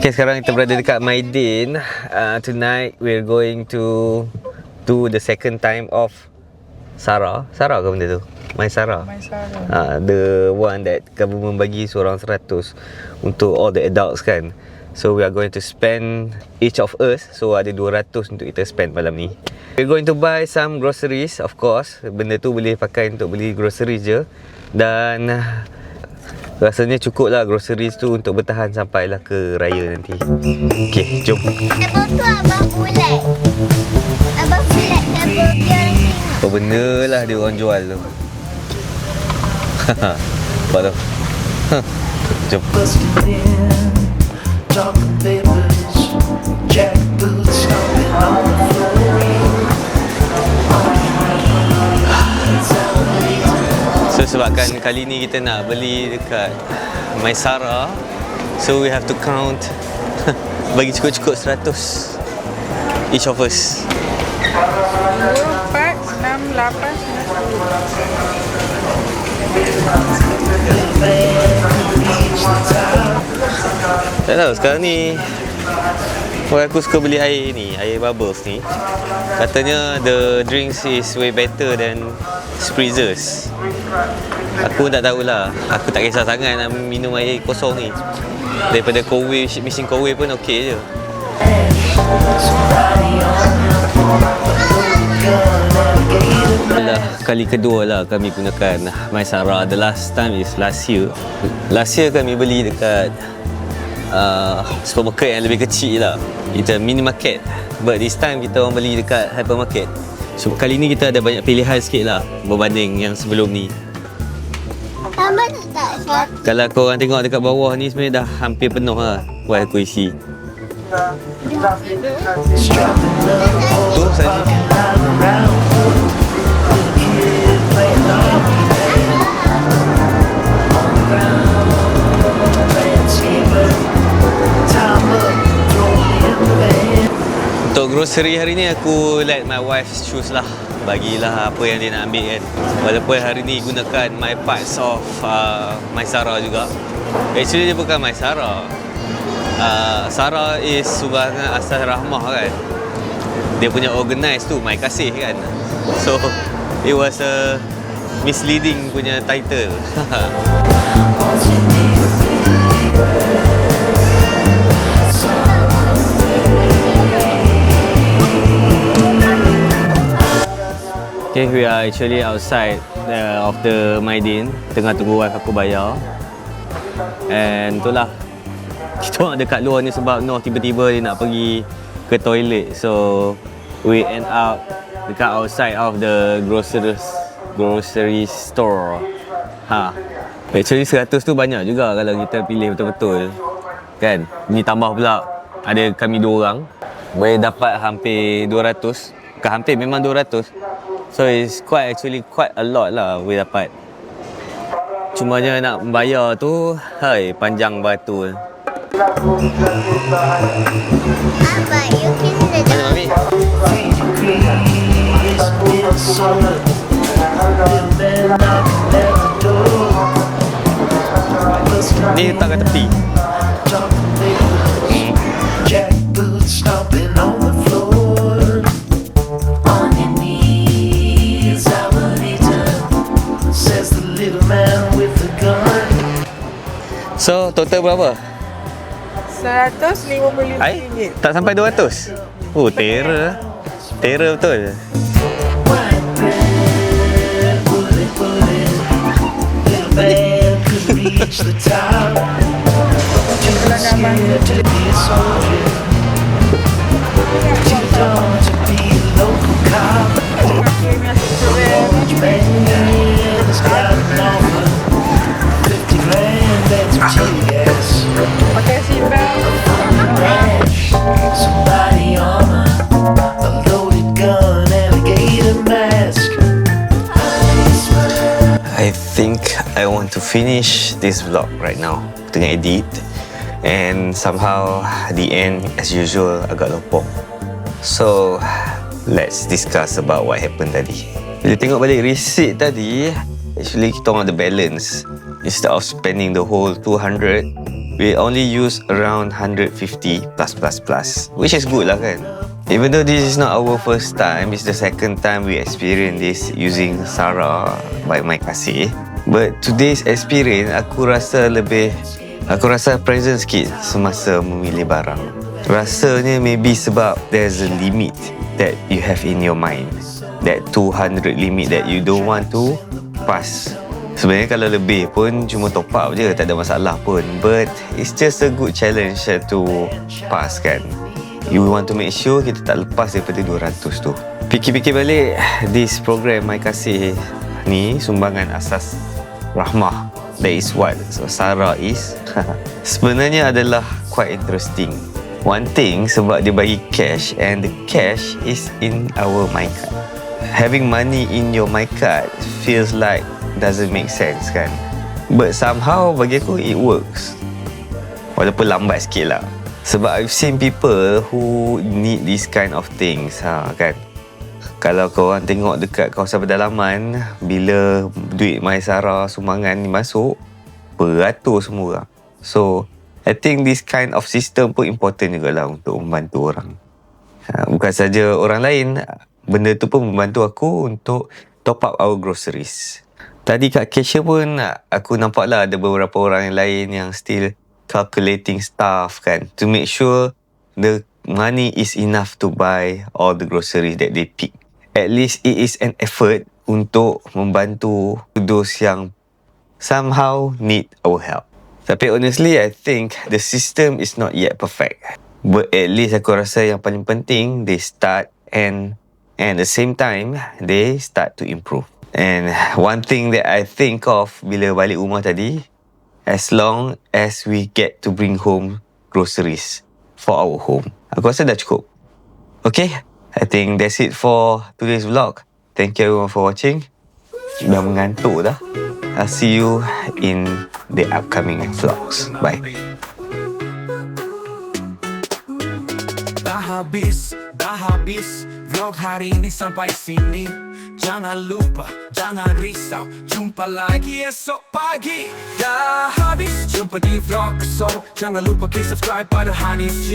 Okay, sekarang kita berada dekat Maidin. Tonight we're going to do the second time of Sarah ke benda tu? Maisara. The one that government bagi seorang 100 untuk all the adults kan. So we are going to spend, each of us, so ada 200 untuk kita spend malam ni. We're going to buy some groceries, of course. Benda tu boleh pakai untuk beli groceries je. Dan rasanya cukup lah groceries tu untuk bertahan sampailah ke raya nanti. Okay, jom. Abang tu abang bulat. Abang bulat ke burger orang tengok. Apa benda lah dia orang jual tu. Apa tu? Jom. So sebabkan kali ni kita nak beli dekat Maisara, so we have to count. Bagi cukup-cukup 100 each of us. 4, 6, 8, 9, 10. Tak tahu sekarang ni orang aku suka beli air ni, air bubbles ni. Katanya the drinks is way better than spritzers. Aku tak tahulah. Aku tak kisah sangat nak minum air kosong ni. Daripada cold wave, mesin cold wave pun okey je. Adalah kali kedua lah kami gunakan Maisara. The last time is last year. Last year kami beli dekat supermarket yang lebih kecil lah. Kita mini market. But this time kita orang beli dekat hypermarket. So kali ni kita ada banyak pilihan sikit lah berbanding yang sebelum ni. Abang tak tak. Kalau korang tengok dekat bawah ni sebenarnya dah hampir penuh lah buat aku isi. Tu saja. Untuk grocery hari ni aku let my wife choose lah. Bagilah apa yang dia nak ambil kan. Walaupun hari ni gunakan my parts of Maisara juga. Actually dia bukan Maisara. Sarah is sumbangan asal rahmah kan. Dia punya organize tu My Kasih kan. So it was a misleading punya title. Okay, we are actually outside of the Maidin. Tengah tunggu wife aku bayar. And itulah, kita orang dekat luar ni sebab Noh tiba-tiba dia nak pergi ke toilet. So we end up dekat outside of the grocery store. Actually 100 tu banyak juga kalau kita pilih betul-betul. Kan? Ni tambah pula ada kami dua orang. Boleh dapat hampir 200. Bukan hampir, memang 200. So it's quite a lot lah we dapat. Cumanya nak bayar tu, panjang batu. Abang, you can the Mana Mami? Ni letak kat tepi. So total berapa? RM150. Tak sampai 200. Oh, terror. Terror betul. Pakai seatbelt. I think I want to finish this vlog right now. Tengah edit. And somehow the end as usual agak lopong. So let's discuss about what happened tadi. Bila tengok balik receipt tadi, actually kita orang ada balance. Instead of spending the whole 200, we only use around 150 plus, which is good lah kan. Even though this is not our first time, it's the second time we experience this using Sarah by My Kasih. But today's experience, aku rasa present sikit semasa memilih barang. Rasanya maybe sebab there's a limit that you have in your mind. That 200 limit that you don't want to pass. Sebenarnya kalau lebih pun cuma top up je, tak ada masalah pun. But it's just a good challenge to pass kan. You want to make sure kita tak lepas daripada 200 tu. Fikir-fikir balik, this program My Kasih ni sumbangan asas Rahmah. That is what Sarah is. Sebenarnya adalah quite interesting. One thing, sebab dia bagi cash, and the cash is in our MyCard. Having money in your MyCard feels like doesn't make sense kan. But somehow bagi aku it works. Walaupun lambat sikit lah. Sebab I've seen people who need this kind of things kan. Kalau korang tengok dekat kawasan pedalaman, bila duit MySarah sumbangan ni masuk, beratur semua orang. So I think this kind of system pun important jugalah untuk membantu orang. Bukan saja orang lain, benda tu pun membantu aku untuk top up our groceries. Tadi kat cashier pun aku nampaklah ada beberapa orang yang lain yang still calculating stuff kan, to make sure the money is enough to buy all the groceries that they pick. At least it is an effort untuk membantu those yang somehow need our help. Tapi honestly, I think the system is not yet perfect. But at least aku rasa yang paling penting, they start and at the same time, they start to improve. And one thing that I think of bila balik rumah tadi, as long as we get to bring home groceries for our home, aku rasa dah cukup. Okay, I think that's it for today's vlog. Thank you everyone for watching. Dah mengantuk dah. I'll see you in the upcoming vlogs. Bye. Dah habis vlog hari ini sampai sini. Jangan lupa, jangan risau, jumpa lagi esok pagi. Dah habis, jumpa di vlog esok. Jangan lupa klik subscribe pada Hanis.